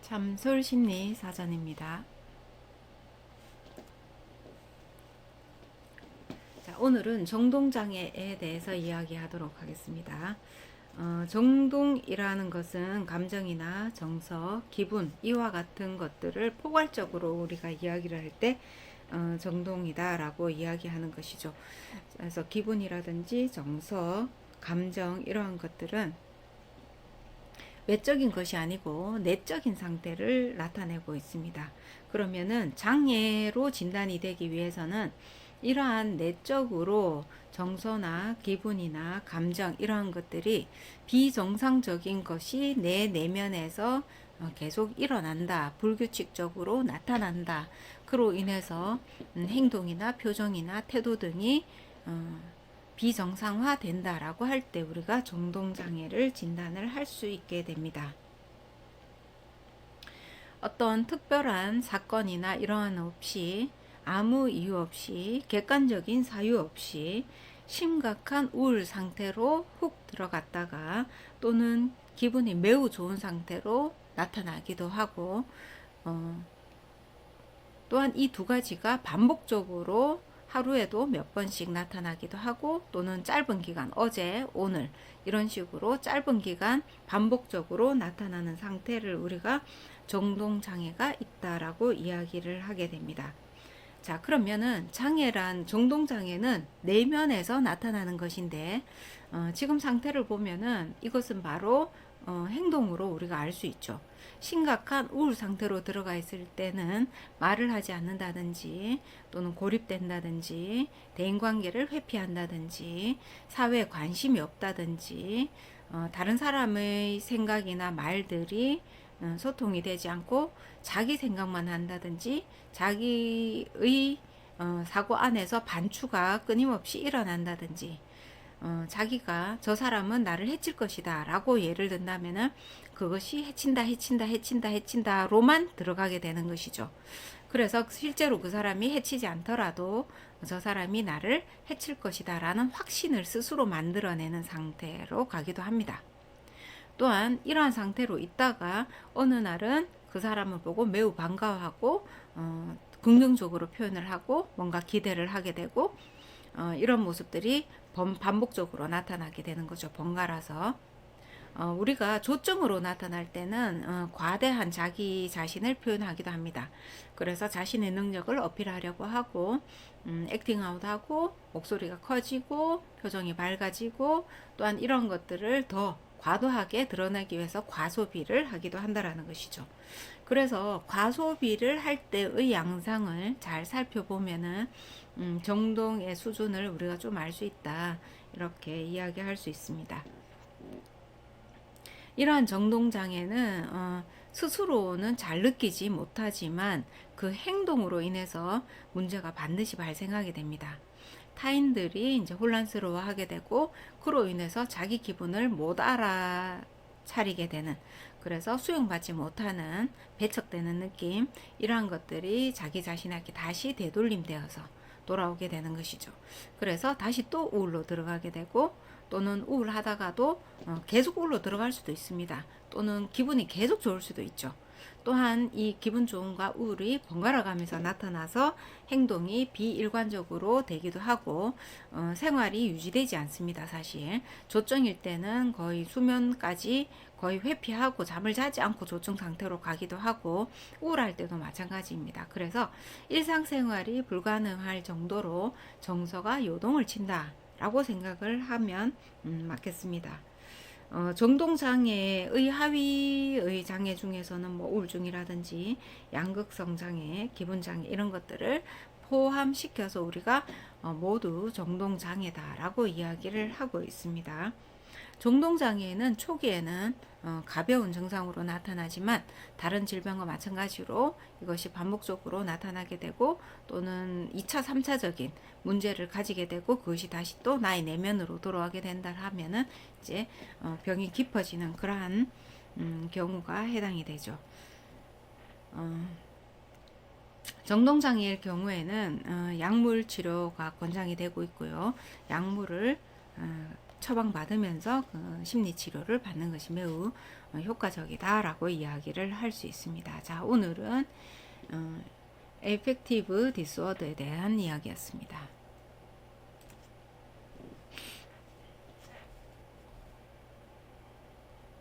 참솔 심리 사전입니다. 자, 오늘은 정동장애에 대해서 이야기하도록 하겠습니다. 정동이라는 것은 감정이나 정서, 기분, 이와 같은 것들을 포괄적으로 우리가 이야기를 할 때 정동이다라고 이야기하는 것이죠. 그래서 기분이라든지 정서, 감정 이러한 것들은 외적인 것이 아니고 내적인 상태를 나타내고 있습니다. 그러면은 장애로 진단이 되기 위해서는 이러한 내적으로 정서나 기분이나 감정 이러한 것들이 비정상적인 것이 내 내면에서 계속 일어난다, 불규칙적으로 나타난다. 그로 인해서 행동이나 표정이나 태도 등이 비정상화 된다라고 할 때 우리가 정동장애를 진단을 할 수 있게 됩니다. 어떤 특별한 사건이나 이러한 없이 아무 이유 없이 객관적인 사유 없이 심각한 우울 상태로 훅 들어갔다가 또는 기분이 매우 좋은 상태로 나타나기도 하고 또한 이 두 가지가 반복적으로 하루에도 몇 번씩 나타나기도 하고 또는 짧은 기간, 어제, 오늘 이런 식으로 짧은 기간 반복적으로 나타나는 상태를 우리가 정동장애가 있다라고 이야기를 하게 됩니다. 자, 그러면은 정동장애는 내면에서 나타나는 것인데 지금 상태를 보면은 이것은 바로 행동으로 우리가 알 수 있죠. 심각한 우울 상태로 들어가 있을 때는 말을 하지 않는다든지 또는 고립된다든지 대인관계를 회피한다든지 사회에 관심이 없다든지 다른 사람의 생각이나 말들이 소통이 되지 않고 자기 생각만 한다든지 자기의 사고 안에서 반추가 끊임없이 일어난다든지 자기가 저 사람은 나를 해칠 것이다 라고 예를 든다면은 그것이 해친다로만 들어가게 되는 것이죠. 그래서 실제로 그 사람이 해치지 않더라도 저 사람이 나를 해칠 것이다 라는 확신을 스스로 만들어내는 상태로 가기도 합니다. 또한 이러한 상태로 있다가 어느 날은 그 사람을 보고 매우 반가워하고 긍정적으로 표현을 하고 뭔가 기대를 하게 되고 이런 모습들이 반복적으로 나타나게 되는 거죠. 번갈아서. 우리가 조증으로 나타날 때는 과대한 자기 자신을 표현하기도 합니다. 그래서 자신의 능력을 어필하려고 하고 액팅아웃하고 목소리가 커지고 표정이 밝아지고 또한 이런 것들을 더 과도하게 드러내기 위해서 과소비를 하기도 한다라는 것이죠. 그래서 과소비를 할 때의 양상을 잘 살펴보면은 정동의 수준을 우리가 좀 알 수 있다 이렇게 이야기할 수 있습니다. 이러한 정동장애는 스스로는 잘 느끼지 못하지만 그 행동으로 인해서 문제가 반드시 발생하게 됩니다. 타인들이 이제 혼란스러워하게 되고 그로 인해서 자기 기분을 못 알아차리게 되는 그래서 수용받지 못하는 배척되는 느낌 이러한 것들이 자기 자신에게 다시 되돌림되어서 돌아오게 되는 것이죠. 그래서 다시 또 우울로 들어가게 되고 또는 우울하다가도 계속 우울로 들어갈 수도 있습니다. 또는 기분이 계속 좋을 수도 있죠. 또한 이 기분 좋음과 우울이 번갈아 가면서 나타나서 행동이 비일관적으로 되기도 하고 생활이 유지되지 않습니다. 사실 조증일 때는 거의 수면까지 거의 회피하고 잠을 자지 않고 조증 상태로 가기도 하고 우울할 때도 마찬가지입니다. 그래서 일상생활이 불가능할 정도로 정서가 요동을 친다 라고 생각을 하면 맞겠습니다. 정동장애의 하위의 장애 중에서는 뭐 우울증이라든지 양극성 장애, 기분장애 이런 것들을 포함시켜서 우리가 모두 정동장애다라고 이야기를 하고 있습니다. 정동장애는 초기에는 가벼운 증상으로 나타나지만 다른 질병과 마찬가지로 이것이 반복적으로 나타나게 되고 또는 2차, 3차적인 문제를 가지게 되고 그것이 다시 또 나의 내면으로 돌아오게 된다 하면은 이제 병이 깊어지는 그러한 경우가 해당이 되죠. 정동장애일 경우에는 약물 치료가 권장이 되고 있고요. 약물을 처방받으면서 그 심리 치료를 받는 것이 매우 효과적이다라고 이야기를 할 수 있습니다. 자, 오늘은 에펙티브 디스오더에 대한 이야기였습니다.